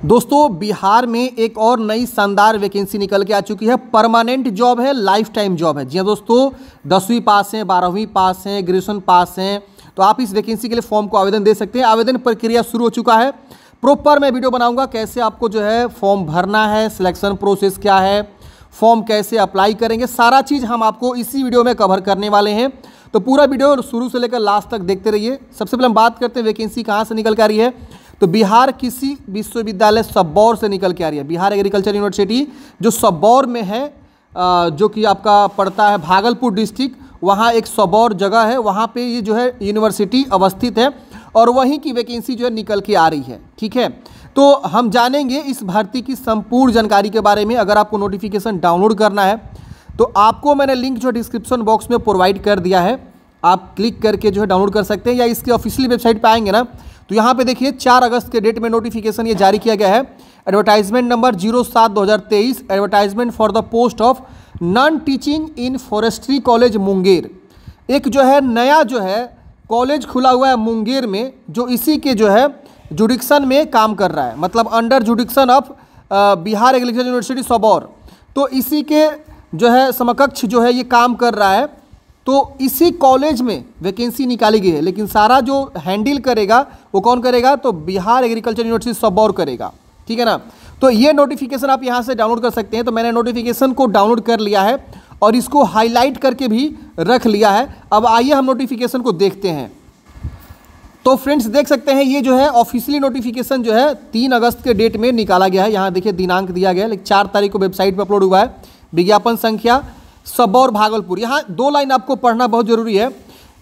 दोस्तों बिहार में एक और नई शानदार वैकेंसी निकल के आ चुकी है। परमानेंट जॉब है, लाइफ टाइम जॉब है। जी हाँ दोस्तों, 10वीं पास हैं, 12वीं पास हैं, ग्रेजुएशन पास हैं, तो आप इस वैकेंसी के लिए फॉर्म को आवेदन दे सकते हैं। आवेदन प्रक्रिया शुरू हो चुका है। प्रॉपर मैं वीडियो बनाऊंगा कैसे आपको जो है फॉर्म भरना है, सिलेक्शन प्रोसेस क्या है, फॉर्म कैसे अप्लाई करेंगे, सारा चीज़ हम आपको इसी वीडियो में कवर करने वाले हैं। तो पूरा वीडियो शुरू से लेकर लास्ट तक देखते रहिए। सबसे पहले हम बात करते हैं वैकेंसी कहाँ से निकल के आ रही है। तो बिहार कृषि विश्वविद्यालय सबौर से निकल के आ रही है। बिहार एग्रीकल्चर यूनिवर्सिटी जो सबौर में है, जो कि आपका पड़ता है भागलपुर डिस्ट्रिक्ट, वहाँ एक सबौर जगह है, वहाँ पे ये जो है यूनिवर्सिटी अवस्थित है और वहीं की वैकेंसी जो है निकल के आ रही है। ठीक है, तो हम जानेंगे इस भर्ती की संपूर्ण जानकारी के बारे में। अगर आपको नोटिफिकेशन डाउनलोड करना है तो आपको मैंने लिंक जो डिस्क्रिप्शन बॉक्स में प्रोवाइड कर दिया है, आप क्लिक करके जो है डाउनलोड कर सकते हैं, या इसकी ऑफिशियल वेबसाइट पे आएंगे ना तो यहाँ पे देखिए 4 अगस्त के डेट में नोटिफिकेशन ये जारी किया गया है। Advertisement number 07/2023, advertisement for the post of non teaching in forestry college Munger. एक जो है नया जो है कॉलेज खुला हुआ है मुंगेर में, जो इसी के जो है जुडिक्शन में काम कर रहा है, मतलब under जुडिक्शन of Bihar agriculture university Sabour. तो इसी के जो है समकक्ष जो है ये काम कर रहा है। तो इसी कॉलेज में वैकेंसी निकाली गई है, लेकिन सारा जो हैंडल करेगा वो कौन करेगा, तो बिहार एग्रीकल्चर यूनिवर्सिटी सबौर करेगा। ठीक है ना, तो ये नोटिफिकेशन आप यहाँ से डाउनलोड कर सकते हैं। तो मैंने नोटिफिकेशन को डाउनलोड कर लिया है और इसको हाईलाइट करके भी रख लिया है। अब आइए हम नोटिफिकेशन को देखते हैं। तो फ्रेंड्स देख सकते हैं ये जो है ऑफिशियली नोटिफिकेशन जो है 3 अगस्त के डेट में निकाला गया है। यहाँ देखिए दिनांक दिया गया है, लेकिन 4 तारीख को वेबसाइट पर अपलोड हुआ है। विज्ञापन संख्या सबौर भागलपुर। यहाँ 2 लाइन आपको पढ़ना बहुत जरूरी है।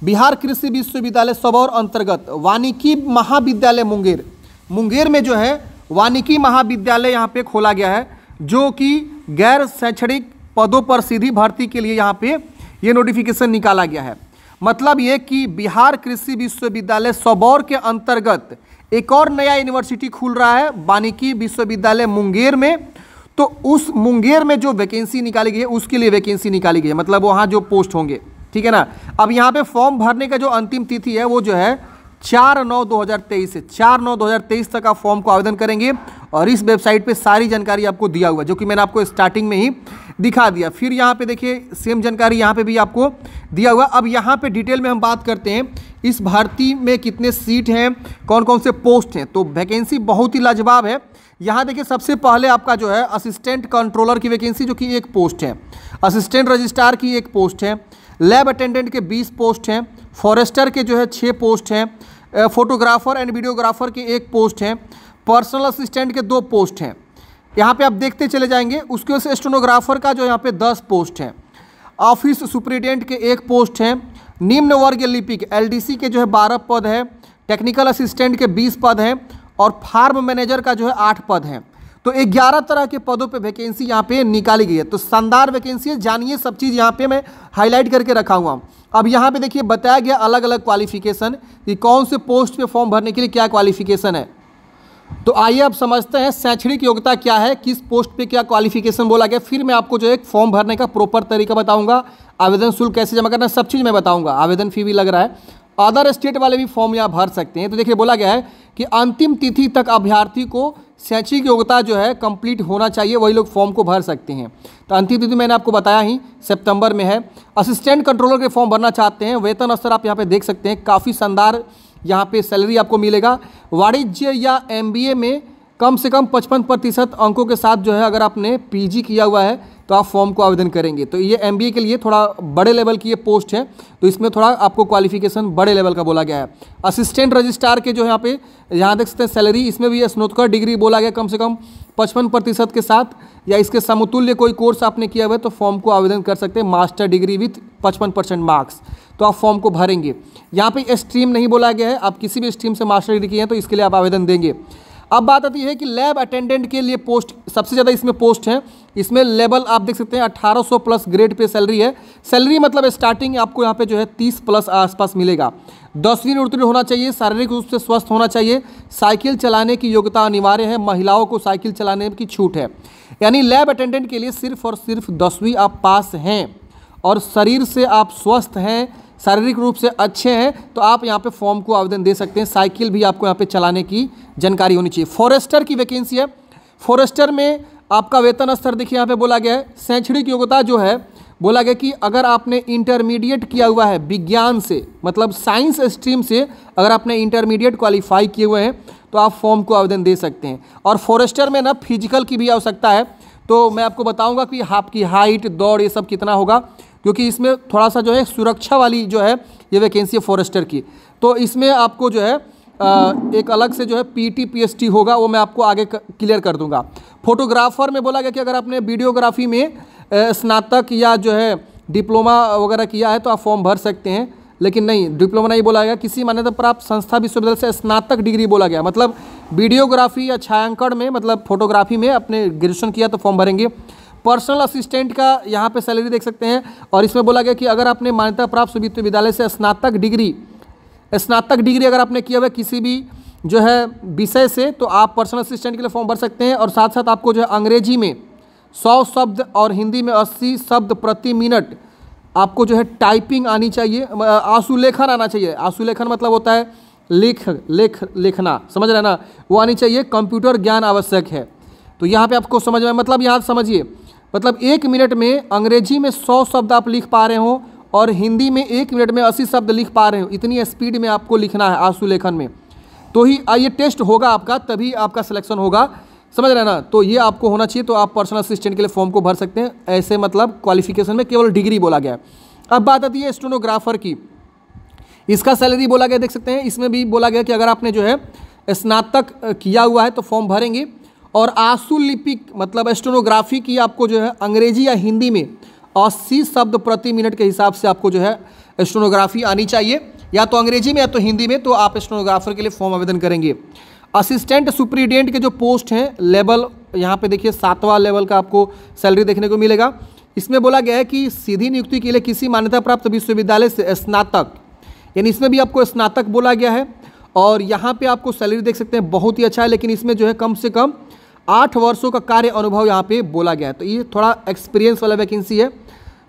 बिहार कृषि विश्वविद्यालय सबौर अंतर्गत वानिकी महाविद्यालय मुंगेर, मुंगेर में जो है वानिकी महाविद्यालय यहाँ पे खोला गया है, जो कि गैर शैक्षणिक पदों पर सीधी भर्ती के लिए यहाँ पे ये नोटिफिकेशन निकाला गया है। मतलब ये कि बिहार कृषि विश्वविद्यालय सबौर के अंतर्गत एक और नया यूनिवर्सिटी खुल रहा है वानिकी विश्वविद्यालय मुंगेर में। तो उस मुंगेर में जो वैकेंसी निकाली गई है उसके लिए वैकेंसी निकाली गई है, मतलब वहाँ जो पोस्ट होंगे। ठीक है ना, अब यहाँ पे फॉर्म भरने का जो अंतिम तिथि है वो जो है 4/9/2023 से 4/9/2023 तक आप फॉर्म को आवेदन करेंगे। और इस वेबसाइट पे सारी जानकारी आपको दिया हुआ है, जो कि मैंने आपको स्टार्टिंग में ही दिखा दिया। फिर यहाँ पे देखिए सेम जानकारी यहाँ पे भी आपको दिया हुआ। अब यहाँ पे डिटेल में हम बात करते हैं इस भर्ती में कितने सीट हैं, कौन कौन से पोस्ट हैं। तो वैकेंसी बहुत ही लाजवाब है। यहाँ देखिए सबसे पहले आपका जो है असिस्टेंट कंट्रोलर की वैकेंसी, जो कि 1 पोस्ट है। असिस्टेंट रजिस्ट्रार की 1 पोस्ट है। लैब अटेंडेंट के 20 पोस्ट हैं। फॉरेस्टर के जो है 6 पोस्ट हैं। फोटोग्राफर एंड वीडियोग्राफर के 1 पोस्ट हैं। पर्सनल असिस्टेंट के 2 पोस्ट हैं। यहाँ पे आप देखते चले जाएंगे। उसके वजह से स्टेनोग्राफर का जो यहाँ पे 10 पोस्ट हैं। ऑफिस सुपरिटेंडेंट के 1 पोस्ट हैं। निम्न वर्ग लिपिक LDC के जो है 12 पद है। टेक्निकल असिस्टेंट के 20 पद हैं और फार्म मैनेजर का जो है 8 पद हैं। तो 11 तरह के पदों पे वैकेंसी यहाँ पे निकाली गई है। तो शानदार वैकेंसी है, जानिए सब चीज़ यहाँ पे मैं हाईलाइट करके रखा हुआ हूँ। अब यहाँ पे देखिए बताया गया अलग अलग क्वालिफिकेशन कि कौन से पोस्ट पे फॉर्म भरने के लिए क्या क्वालिफिकेशन है। तो आइए अब समझते हैं शैक्षणिक योग्यता क्या है, किस पोस्ट पे क्या क्वालिफिकेशन बोला गया। फिर मैं आपको जो एक फॉर्म भरने का प्रॉपर तरीका बताऊँगा, आवेदन शुल्क कैसे जमा करना है, सब चीज़ मैं बताऊँगा। आवेदन फी भी लग रहा है। अदर स्टेट वाले भी फॉर्म यहाँ भर सकते हैं। तो देखिए बोला गया है कि अंतिम तिथि तक अभ्यर्थी को शैक्षिक योग्यता जो है कंप्लीट होना चाहिए, वही लोग फॉर्म को भर सकते हैं। तो अंतिम तिथि मैंने आपको बताया ही सितंबर में है। असिस्टेंट कंट्रोलर के फॉर्म भरना चाहते हैं, वेतन स्तर आप यहाँ पे देख सकते हैं, काफ़ी शानदार यहाँ पे सैलरी आपको मिलेगा। वाणिज्य या MBA में कम से कम 55% अंकों के साथ जो है अगर आपने PG किया हुआ है तो आप फॉर्म को आवेदन करेंगे। तो ये MBA के लिए थोड़ा बड़े लेवल की ये पोस्ट है, तो इसमें थोड़ा आपको क्वालिफिकेशन बड़े लेवल का बोला गया है। असिस्टेंट रजिस्ट्रार के जो यहाँ पे यहाँ देख सकते हैं सैलरी, इसमें भी स्नातक डिग्री बोला गया कम से कम 55% के साथ, या इसके समतुल्य कोई कोर्स आपने किया हुआ है तो फॉर्म को आवेदन कर सकते हैं। मास्टर डिग्री विथ 55% मार्क्स, तो आप फॉर्म को भरेंगे। यहाँ पे स्ट्रीम नहीं बोला गया है, आप किसी भी स्ट्रीम से मास्टर डिग्री किए हैं तो इसके लिए आप आवेदन देंगे। अब बात आती है कि लैब अटेंडेंट के लिए पोस्ट सबसे ज़्यादा इसमें पोस्ट हैं। इसमें लेवल आप देख सकते हैं 1800 प्लस ग्रेड पे सैलरी है। सैलरी मतलब स्टार्टिंग आपको यहाँ पे जो है 30 प्लस आसपास मिलेगा। 10वीं उत्तीर्ण होना चाहिए, शारीरिक रूप से स्वस्थ होना चाहिए, साइकिल चलाने की योग्यता अनिवार्य है, महिलाओं को साइकिल चलाने की छूट है। यानी लैब अटेंडेंट के लिए सिर्फ और सिर्फ 10वीं आप पास हैं और शरीर से आप स्वस्थ हैं, शारीरिक रूप से अच्छे हैं तो आप यहाँ पे फॉर्म को आवेदन दे सकते हैं। साइकिल भी आपको यहाँ पे चलाने की जानकारी होनी चाहिए। फॉरेस्टर की वैकेंसी है। फॉरेस्टर में आपका वेतन स्तर देखिए यहाँ पे बोला गया है, शैक्षणिक योग्यता जो है बोला गया कि अगर आपने इंटरमीडिएट किया हुआ है विज्ञान से, मतलब साइंस स्ट्रीम से अगर आपने इंटरमीडिएट क्वालिफाई किए हुए हैं तो आप फॉर्म को आवेदन दे सकते हैं। और फॉरेस्टर में ना फिजिकल की भी आवश्यकता है, तो मैं आपको बताऊंगा कि आपकी हाइट, दौड़ ये सब कितना होगा, क्योंकि इसमें थोड़ा सा जो है सुरक्षा वाली जो है ये वैकेंसी है फॉरेस्टर की। तो इसमें आपको जो है एक अलग से जो है पीटी पीएचडी होगा, वो मैं आपको आगे क्लियर कर दूंगा। फोटोग्राफर में बोला गया कि अगर आपने वीडियोग्राफी में स्नातक या जो है डिप्लोमा वगैरह किया है तो आप फॉर्म भर सकते हैं, लेकिन नहीं, डिप्लोमा नहीं बोला गया, किसी मान्यता प्राप्त संस्था विश्वविद्यालय से स्नातक डिग्री बोला गया। मतलब वीडियोग्राफी या छायांकन में, मतलब फोटोग्राफी में अपने ग्रेजुएशन किया तो फॉर्म भरेंगे। पर्सनल असिस्टेंट का यहाँ पे सैलरी देख सकते हैं, और इसमें बोला गया कि अगर आपने मान्यता प्राप्त विश्वविद्यालय से स्नातक डिग्री अगर आपने किया हुआ किसी भी जो है विषय से तो आप पर्सनल असिस्टेंट के लिए फॉर्म भर सकते हैं। और साथ साथ आपको जो है अंग्रेजी में 100 शब्द और हिंदी में 80 शब्द प्रति मिनट आपको जो है टाइपिंग आनी चाहिए, आशुलेखन आना चाहिए। आशुलेखन मतलब होता है लिखना, समझ रहे हैं ना, वो आनी चाहिए। कंप्यूटर ज्ञान आवश्यक है। तो यहाँ पे आपको समझ में, मतलब यहाँ समझिए, मतलब 1 मिनट में अंग्रेजी में 100 शब्द आप लिख पा रहे हो और हिंदी में 1 मिनट में 80 शब्द लिख पा रहे हो, इतनी स्पीड में आपको लिखना है आशुलेखन में, तो ही ये टेस्ट होगा आपका, तभी आपका सिलेक्शन होगा, समझ रहे हैं ना। तो ये आपको होना चाहिए, तो आप पर्सनल असिस्टेंट के लिए फॉर्म को भर सकते हैं। ऐसे मतलब क्वालिफिकेशन में केवल डिग्री बोला गया है। अब बात आती है स्टेनोग्राफर की। इसका सैलरी बोला गया, देख सकते हैं, इसमें भी बोला गया कि अगर आपने जो है स्नातक किया हुआ है तो फॉर्म भरेंगे। और आशुलिपिक मतलब स्टेनोग्राफी की आपको जो है अंग्रेजी या हिंदी में 80 शब्द प्रति मिनट के हिसाब से आपको जो है स्टेनोग्राफी आनी चाहिए, या तो अंग्रेजी में या तो हिंदी में, तो आप स्टेनोग्राफर के लिए फॉर्म आवेदन करेंगे। असिस्टेंट सुपरिटेंडेंट के जो पोस्ट हैं, लेवल यहाँ पे देखिए 7वां लेवल का आपको सैलरी देखने को मिलेगा। इसमें बोला गया है कि सीधी नियुक्ति के लिए किसी मान्यता प्राप्त विश्वविद्यालय से स्नातक, यानी इसमें भी आपको स्नातक बोला गया है। और यहाँ पे आपको सैलरी देख सकते हैं, बहुत ही अच्छा है, लेकिन इसमें जो है कम से कम 8 वर्षों का कार्य अनुभव यहाँ पे बोला गया है। तो ये थोड़ा एक्सपीरियंस वाला वैकेंसी है,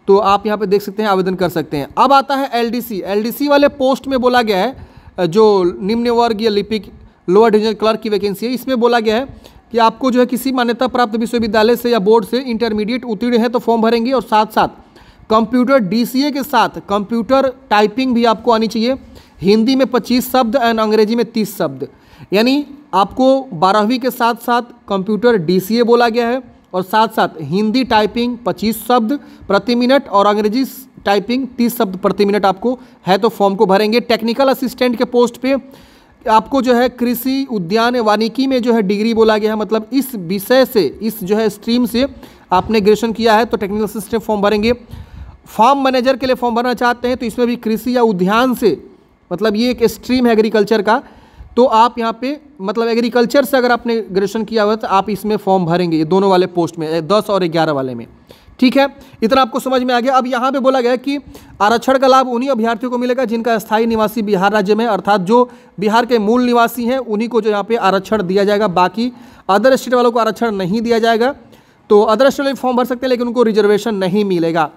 तो आप यहाँ पे देख सकते हैं, आवेदन कर सकते हैं। अब आता है एलडीसी वाले पोस्ट में बोला गया है, जो निम्न वर्गीय लिपिक लोअर डिवीजन क्लर्क की वैकेंसी है। इसमें बोला गया है कि आपको जो है किसी मान्यता प्राप्त विश्वविद्यालय से या बोर्ड से इंटरमीडिएट उत्तीर्ण है तो फॉर्म भरेंगे, और साथ साथ कंप्यूटर डीसीए के साथ कंप्यूटर टाइपिंग भी आपको आनी चाहिए। हिंदी में 25 शब्द एंड अंग्रेजी में 30 शब्द, यानी आपको 12वीं के साथ साथ कंप्यूटर डीसीए बोला गया है, और साथ साथ हिंदी टाइपिंग 25 शब्द प्रति मिनट और अंग्रेजी टाइपिंग 30 शब्द प्रति मिनट आपको है तो फॉर्म को भरेंगे। टेक्निकल असिस्टेंट के पोस्ट पे आपको जो है कृषि उद्यान वानिकी में जो है डिग्री बोला गया है, मतलब इस विषय से, इस जो है स्ट्रीम से आपने ग्रेजुएशन किया है तो टेक्निकल असिस्टेंट फॉर्म भरेंगे। फार्म मैनेजर के लिए फॉर्म भरना चाहते हैं तो इसमें भी कृषि या उद्यान से, मतलब ये एक स्ट्रीम है एग्रीकल्चर का, तो आप यहाँ पे मतलब एग्रीकल्चर से अगर आपने ग्रेजुएशन किया हुआ है तो आप इसमें फॉर्म भरेंगे, ये दोनों वाले पोस्ट में, 10 और 11 वाले में। ठीक है, इतना आपको समझ में आ गया। अब यहाँ पे बोला गया है कि आरक्षण का लाभ उन्हीं अभ्यर्थियों को मिलेगा जिनका स्थायी निवासी बिहार राज्य में, अर्थात जो बिहार के मूल निवासी हैं उन्हीं को जो यहाँ पे आरक्षण दिया जाएगा, बाकी अदर स्टेट वालों को आरक्षण नहीं दिया जाएगा। तो अदर स्टेट वाले फॉर्म भर सकते हैं लेकिन उनको रिजर्वेशन नहीं मिलेगा।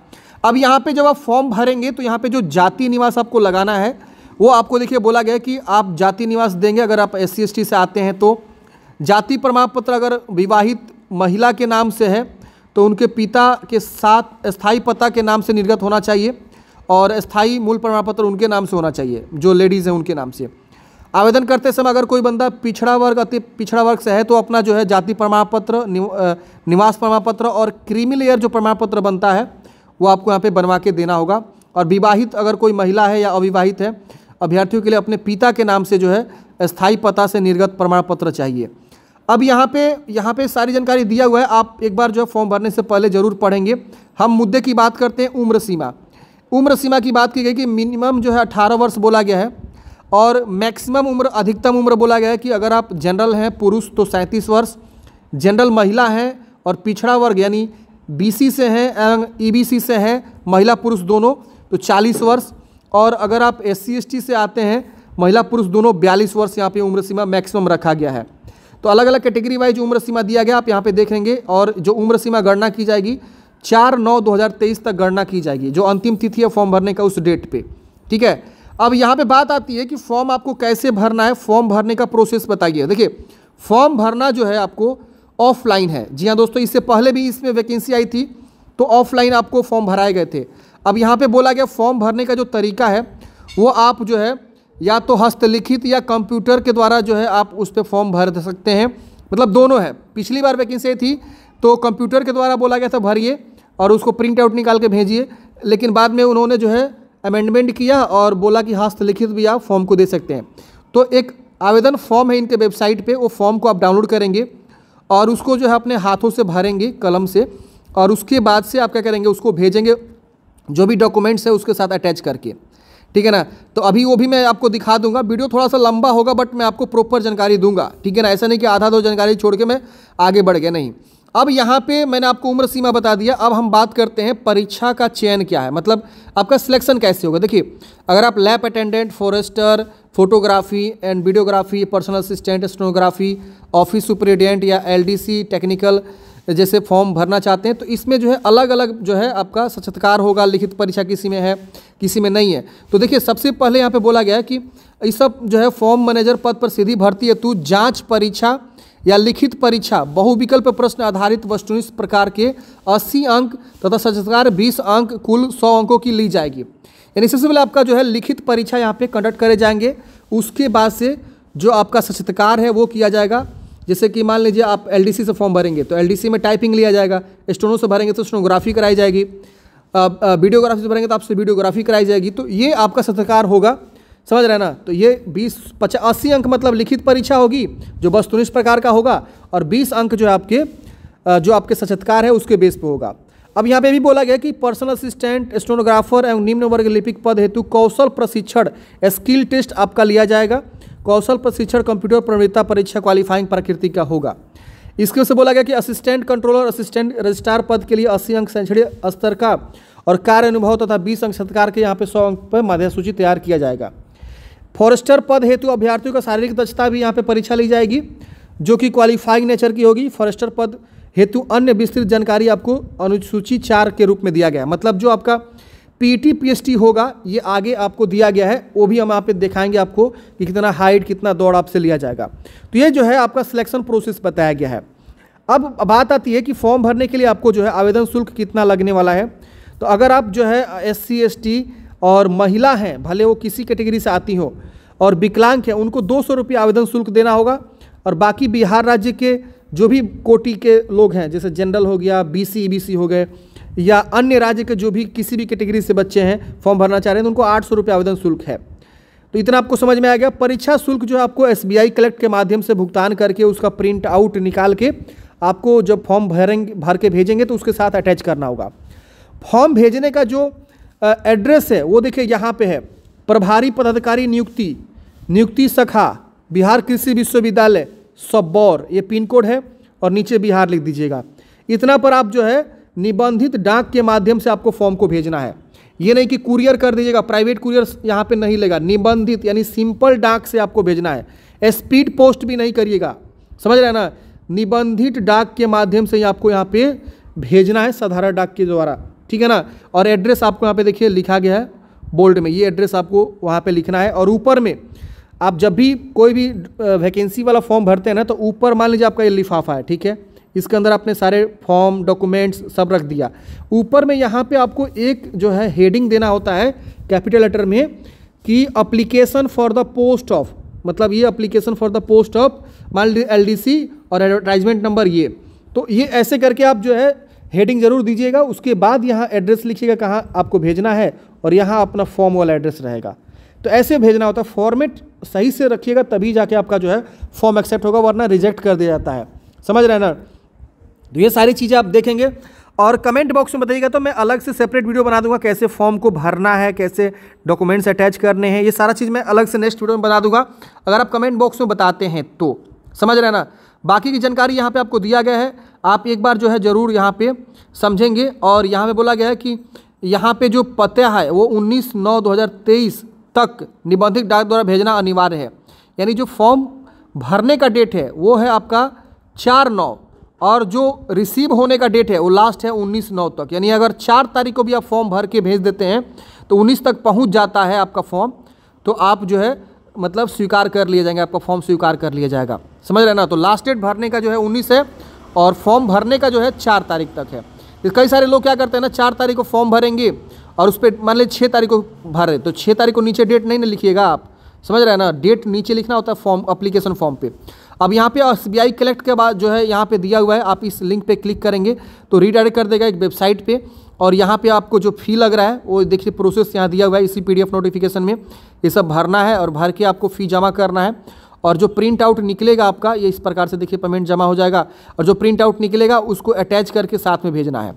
अब यहाँ पे जब आप फॉर्म भरेंगे तो यहाँ पे जो जाति निवास आपको लगाना है वो आपको देखिए बोला गया है कि आप जाति निवास देंगे। अगर आप SC ST से आते हैं तो जाति प्रमाण पत्र अगर विवाहित महिला के नाम से है तो उनके पिता के साथ स्थायी पता के नाम से निर्गत होना चाहिए, और स्थायी मूल प्रमाण पत्र उनके नाम से होना चाहिए, जो लेडीज़ हैं उनके नाम से। आवेदन करते समय अगर कोई बंदा पिछड़ा वर्ग, अति पिछड़ा वर्ग से है तो अपना जो है जाति प्रमाण पत्र, निवास प्रमाण पत्र और क्रीमी लेयर जो प्रमाण पत्र बनता है वो आपको यहाँ पे बनवा के देना होगा। और विवाहित अगर कोई महिला है या अविवाहित है अभ्यर्थियों के लिए अपने पिता के नाम से जो है स्थायी पता से निर्गत प्रमाण पत्र चाहिए। अब यहाँ पे सारी जानकारी दिया हुआ है, आप एक बार जो है फॉर्म भरने से पहले ज़रूर पढ़ेंगे। हम मुद्दे की बात करते हैं, उम्र सीमा। उम्र सीमा की बात की गई कि मिनिमम जो है 18 वर्ष बोला गया है, और मैक्सिमम उम्र, अधिकतम उम्र बोला गया है कि अगर आप जनरल हैं पुरुष तो 37 वर्ष, जनरल महिला हैं और पिछड़ा वर्ग यानी BC से हैं एवं EBC से हैं महिला पुरुष दोनों तो 40 वर्ष, और अगर आप SC ST से आते हैं महिला पुरुष दोनों 42 वर्ष यहाँ पे उम्र सीमा मैक्सिमम रखा गया है। तो अलग अलग कैटेगरी वाइज उम्र सीमा दिया गया, आप यहाँ पे देखेंगे। और जो उम्र सीमा गणना की जाएगी 4/9/2023 तक गणना की जाएगी, जो अंतिम तिथि है फॉर्म भरने का उस डेट पे। ठीक है। अब यहाँ पे बात आती है कि फॉर्म आपको कैसे भरना है, फॉर्म भरने का प्रोसेस बताइए। देखिए फॉर्म भरना जो है आपको ऑफलाइन है। जी हाँ दोस्तों, इससे पहले भी इसमें वैकेंसी आई थी तो ऑफलाइन आपको फॉर्म भराए गए थे। अब यहाँ पे बोला गया फॉर्म भरने का जो तरीका है वो आप जो है या तो हस्तलिखित या कंप्यूटर के द्वारा जो है आप उस पर फॉर्म भर सकते हैं, मतलब दोनों है। पिछली बार वैकेंसी थी तो कंप्यूटर के द्वारा बोला गया था भरिए और उसको प्रिंट आउट निकाल के भेजिए, लेकिन बाद में उन्होंने जो है अमेंडमेंट किया और बोला कि हस्तलिखित भी आप फॉर्म को दे सकते हैं। तो एक आवेदन फॉर्म है इनके वेबसाइट पे, वो फॉर्म को आप डाउनलोड करेंगे और उसको जो है अपने हाथों से भरेंगे कलम से, और उसके बाद से आप क्या करेंगे, उसको भेजेंगे जो भी डॉक्यूमेंट्स है उसके साथ अटैच करके, ठीक है ना। तो अभी वो भी मैं आपको दिखा दूंगा, वीडियो थोड़ा सा लंबा होगा बट मैं आपको प्रॉपर जानकारी दूंगा, ठीक है ना। ऐसा नहीं कि आधा दो जानकारी छोड़ के मैं आगे बढ़ गया, नहीं। अब यहाँ पे मैंने आपको उम्र सीमा बता दिया। अब हम बात करते हैं परीक्षा का चयन क्या है, मतलब आपका सिलेक्शन कैसे होगा। देखिए अगर आप lab attendant, forester, photography and videography, personal assistant, stenography, office superintendent या एलडीसी टेक्निकल जैसे फॉर्म भरना चाहते हैं तो इसमें जो है अलग अलग जो है आपका साक्षात्कार होगा। लिखित परीक्षा किसी में है किसी में नहीं है। तो देखिए सबसे पहले यहाँ पे बोला गया है कि ये सब जो है फॉर्म मैनेजर पद पर सीधी भर्ती हेतु जांच परीक्षा या लिखित परीक्षा बहुविकल्प प्रश्न आधारित वस्तुनिष्ठ प्रकार के 80 अंक तथा साक्षात्कार 20 अंक कुल 100 अंकों की ली जाएगी। यानी सबसे पहले आपका जो है लिखित परीक्षा यहाँ पे कंडक्ट करे जाएंगे, उसके बाद से जो आपका साक्षात्कार है वो किया जाएगा। जैसे कि मान लीजिए आप एलडीसी से फॉर्म भरेंगे तो एलडीसी में टाइपिंग लिया जाएगा, स्टेनो से भरेंगे तो स्टेनोग्राफी कराई जाएगी, वीडियोग्राफी से भरेंगे तो आपसे वीडियोग्राफी कराई जाएगी। तो ये आपका साक्षात्कार होगा, समझ रहे हैं ना। तो ये 80 अंक मतलब लिखित परीक्षा होगी जो वस्तुनिष्ठ प्रकार का होगा, और 20 अंक जो है आपके साक्षात्कार है उसके बेस पे होगा। अब यहाँ पे भी बोला गया कि पर्सनल असिस्टेंट, स्टेनोग्राफर एवं निम्न वर्ग लिपिक पद हेतु कौशल प्रशिक्षण स्किल टेस्ट आपका लिया जाएगा। कौशल प्रशिक्षण कंप्यूटर प्रवृत्ता परीक्षा क्वालिफाइंग प्रकृति का होगा। इसके से बोला गया कि असिस्टेंट कंट्रोलर, असिस्टेंट रजिस्ट्रार पद के लिए 80 अंक शैक्षणिक स्तर का और कार्य अनुभव तथा 20 अंक साक्षात्कार के यहाँ पे 100 अंक पर माध्य सूची तैयार किया जाएगा। फॉरेस्टर पद हेतु अभ्यर्थियों का शारीरिक दक्षता भी यहाँ पे परीक्षा ली जाएगी जो कि क्वालिफाइंग नेचर की होगी। फॉरेस्टर पद हेतु अन्य विस्तृत जानकारी आपको अनुसूची 4 के रूप में दिया गया है, मतलब जो आपका पीटी पीएचटी होगा ये आगे आपको दिया गया है, वो भी हम यहाँ पे दिखाएंगे आपको कि कितना हाइट कितना दौड़ आपसे लिया जाएगा। तो ये जो है आपका सिलेक्शन प्रोसेस बताया गया है। अब बात आती है कि फॉर्म भरने के लिए आपको जो है आवेदन शुल्क कितना लगने वाला है। तो अगर आप जो है SC ST और महिला हैं, भले वो किसी कैटेगरी से आती हो, और विकलांग हैं, उनको 200 रुपये आवेदन शुल्क देना होगा। और बाकी बिहार राज्य के जो भी कोटि के लोग हैं जैसे जनरल हो गया, BC EBC हो गए, या अन्य राज्य के जो भी किसी भी कैटेगरी से बच्चे हैं फॉर्म भरना चाह रहे हैं तो उनको 800 रुपये आवेदन शुल्क है। तो इतना आपको समझ में आ गया। परीक्षा शुल्क जो है आपको SBI कलेक्ट के माध्यम से भुगतान करके उसका प्रिंट आउट निकाल के आपको जब फॉर्म भर के भेजेंगे तो उसके साथ अटैच करना होगा। फॉर्म भेजने का जो एड्रेस है वो देखिए यहाँ पे है, प्रभारी पदाधिकारी नियुक्ति शाखा बिहार कृषि विश्वविद्यालय सबौर, ये पिन कोड है, और नीचे बिहार लिख दीजिएगा। इतना पर आप जो है निबंधित डाक के माध्यम से आपको फॉर्म को भेजना है। ये नहीं कि कुरियर कर दीजिएगा, प्राइवेट कुरियर यहाँ पे नहीं लेगा, निबंधित यानी सिंपल डाक से आपको भेजना है। स्पीड पोस्ट भी नहीं करिएगा, समझ रहे हैं ना। निबंधित डाक के माध्यम से आपको यहाँ पे भेजना है, साधारण डाक के द्वारा, ठीक है ना। और एड्रेस आपको यहाँ पे देखिए लिखा गया है बोल्ड में, ये एड्रेस आपको वहाँ पे लिखना है। और ऊपर में आप जब भी कोई भी वैकेंसी वाला फॉर्म भरते हैं ना तो ऊपर मान लीजिए आपका ये लिफाफा है, ठीक है, इसके अंदर आपने सारे फॉर्म डॉक्यूमेंट्स सब रख दिया। ऊपर में यहाँ पे आपको एक जो है हेडिंग देना होता है कैपिटल लेटर में कि application for the post of, मतलब ये application for the post of मान लीजिए LDC और एडवर्टाइजमेंट नंबर ये। तो ये ऐसे करके आप जो है हेडिंग जरूर दीजिएगा। उसके बाद यहाँ एड्रेस लिखिएगा कहाँ आपको भेजना है, और यहाँ अपना फॉर्म वाला एड्रेस रहेगा। तो ऐसे भेजना होता है, फॉर्मेट सही से रखिएगा तभी जाके आपका जो है फॉर्म एक्सेप्ट होगा, वरना रिजेक्ट कर दिया जाता है, समझ रहे हैं ना। तो ये सारी चीज़ें आप देखेंगे और कमेंट बॉक्स में बताइएगा, तो मैं अलग से सेपरेट वीडियो बना दूंगा कैसे फॉर्म को भरना है, कैसे डॉक्यूमेंट्स अटैच करने हैं, ये सारा चीज़ मैं अलग से नेक्स्ट वीडियो में बना दूंगा अगर आप कमेंट बॉक्स में बताते हैं तो, समझ रहे हैं ना। बाकी की जानकारी यहाँ पे आपको दिया गया है, आप एक बार जो है ज़रूर यहाँ पे समझेंगे। और यहाँ पे बोला गया है कि यहाँ पे जो पता है वो 19/9/2023 तक निबंधित डाक द्वारा भेजना अनिवार्य है। यानी जो फॉर्म भरने का डेट है वो है आपका 4/9, और जो रिसीव होने का डेट है वो लास्ट है 19/9 तक। यानी अगर 4 तारीख को भी आप फॉर्म भर के भेज देते हैं तो 19 तक पहुंच जाता है आपका फॉर्म, तो आप जो है मतलब स्वीकार कर लिए जाएंगे, आपका फॉर्म स्वीकार कर लिया जाएगा। समझ रहे ना। तो लास्ट डेट भरने का जो है 19 है और फॉर्म भरने का जो है 4 तारीख तक है। कई सारे लोग क्या करते हैं ना, 4 तारीख को फॉर्म भरेंगे और उस पर मान लीजिए 6 तारीख को भरे, तो 6 तारीख को नीचे डेट नहीं ना लिखिएगा आप, समझ रहे हैं ना, डेट नीचे लिखना होता है फॉर्म, एप्लीकेशन फॉर्म पे। अब यहाँ पे SBI कलेक्ट के बाद जो है यहाँ पे दिया हुआ है, आप इस लिंक पे क्लिक करेंगे तो रीडायरेक्ट कर देगा एक वेबसाइट पे, और यहाँ पे आपको जो फ़ी लग रहा है वो देखिए प्रोसेस यहाँ दिया हुआ है इसी PDF नोटिफिकेशन में, ये सब भरना है और भर के आपको फ़ी जमा करना है। और जो प्रिंट आउट निकलेगा आपका, ये इस प्रकार से देखिए पेमेंट जमा हो जाएगा, और जो प्रिंट आउट निकलेगा उसको अटैच करके साथ में भेजना है।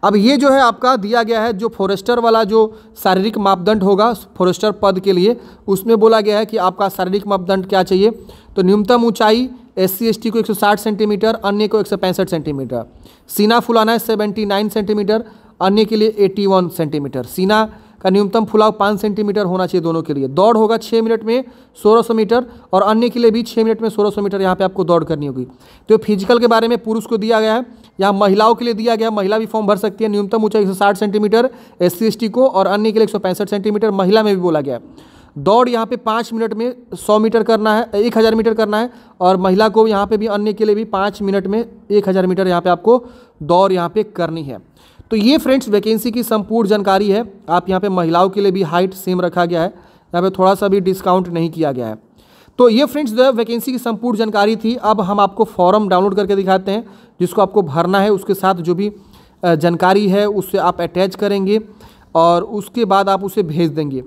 अब ये जो है आपका दिया गया है, जो फॉरेस्टर वाला जो शारीरिक मापदंड होगा फॉरेस्टर पद के लिए, उसमें बोला गया है कि आपका शारीरिक मापदंड क्या चाहिए। तो न्यूनतम ऊंचाई SC ST को 160 सेंटीमीटर, अन्य को 165 सेंटीमीटर। सीना फुलाना है 79 सेंटीमीटर, अन्य के लिए 81 सेंटीमीटर। सीना का न्यूनतम फुलाव 5 सेंटीमीटर होना चाहिए दोनों के लिए। दौड़ होगा 6 मिनट में 1600 मीटर, और अन्य के लिए भी 6 मिनट में 1600 मीटर यहाँ पे आपको दौड़ करनी होगी। तो फिजिकल के बारे में पुरुष को दिया गया है, यहाँ महिलाओं के लिए दिया गया, महिला भी फॉर्म भर सकती है। न्यूनतम ऊंचाई 160 सेंटीमीटर SC ST को, और अन्य के लिए 165 सेंटीमीटर महिला में भी बोला गया है। दौड़ यहाँ पे 5 मिनट में 100 मीटर करना है, 1000 मीटर करना है, और महिला को यहाँ पे भी, अन्य के लिए भी 5 मिनट में 1000 मीटर यहाँ पे आपको दौड़ यहाँ पे करनी है। तो ये फ्रेंड्स वैकेंसी की संपूर्ण जानकारी है। आप यहाँ पे महिलाओं के लिए भी हाइट सेम रखा गया है, यहाँ पे थोड़ा सा भी डिस्काउंट नहीं किया गया है। तो ये फ्रेंड्स जो है वैकेंसी की संपूर्ण जानकारी थी। अब हम आपको फॉर्म डाउनलोड करके दिखाते हैं जिसको आपको भरना है, उसके साथ जो भी जानकारी है उससे आप अटैच करेंगे और उसके बाद आप उसे भेज देंगे।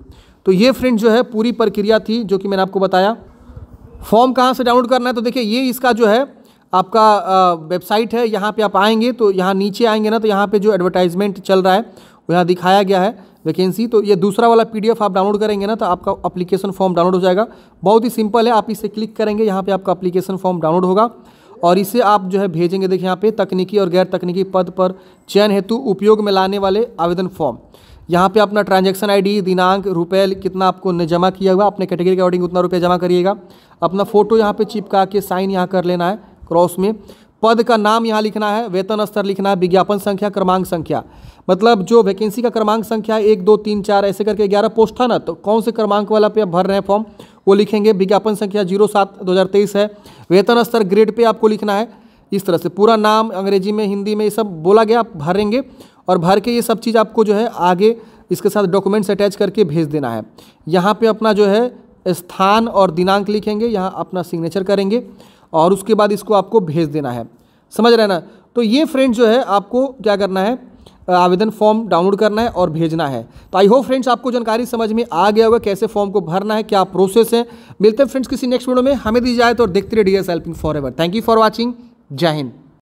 तो ये फ्रेंड्स जो है पूरी प्रक्रिया थी जो कि मैंने आपको बताया। फॉर्म कहाँ से डाउनलोड करना है, तो देखिए ये इसका जो है आपका वेबसाइट है, यहाँ पे आप आएंगे तो यहाँ नीचे आएंगे ना, तो यहाँ पे जो एडवर्टाइजमेंट चल रहा है वो यहाँ दिखाया गया है वैकेंसी। तो ये दूसरा वाला PDF आप डाउनलोड करेंगे ना, तो आपका एप्लीकेशन फॉर्म डाउनलोड हो जाएगा। बहुत ही सिंपल है, आप इसे क्लिक करेंगे, यहाँ पे आपका एप्लीकेशन फॉर्म डाउनलोड होगा और इसे आप जो है भेजेंगे। देखिए यहाँ पे तकनीकी और गैर तकनीकी पद पर चयन हेतु उपयोग में लाने वाले आवेदन फॉर्म, यहाँ पे अपना ट्रांजैक्शन ID, दिनांक, रुपये कितना आपको जमा किया हुआ, अपने कैटेगरी के अकॉर्डिंग उतना रुपये जमा करिएगा। अपना फ़ोटो यहाँ पे चिपका के साइन यहाँ कर लेना है क्रॉस में। पद का नाम यहाँ लिखना है, वेतन स्तर लिखना है, विज्ञापन संख्या, क्रमांक संख्या, मतलब जो वैकेंसी का क्रमांक संख्या 1 2 3 4 ऐसे करके 11 पोस्ट था ना, तो कौन से क्रमांक वाला पे आप भर रहे हैं फॉर्म वो लिखेंगे। विज्ञापन संख्या 07/2023 है। वेतन स्तर ग्रेड पे आपको लिखना है। इस तरह से पूरा नाम अंग्रेजी में, हिंदी में, ये सब बोला गया, आप भरेंगे और भर के ये सब चीज़ आपको जो है आगे इसके साथ डॉक्यूमेंट्स अटैच करके भेज देना है। यहाँ पे अपना जो है स्थान और दिनांक लिखेंगे, यहाँ अपना सिग्नेचर करेंगे और उसके बाद इसको आपको भेज देना है। समझ रहे हैं ना। तो ये फ्रेंड्स जो है आपको क्या करना है, आवेदन फॉर्म डाउनलोड करना है और भेजना है। तो आई होप फ्रेंड्स आपको जानकारी समझ में आ गया होगा कैसे फॉर्म को भरना है, क्या प्रोसेस है। मिलते हैं फ्रेंड्स किसी नेक्स्ट वीडियो में। हमें दी जाए तो देखते रहिए DS helping forever. Thank you for watching. जय हिंद।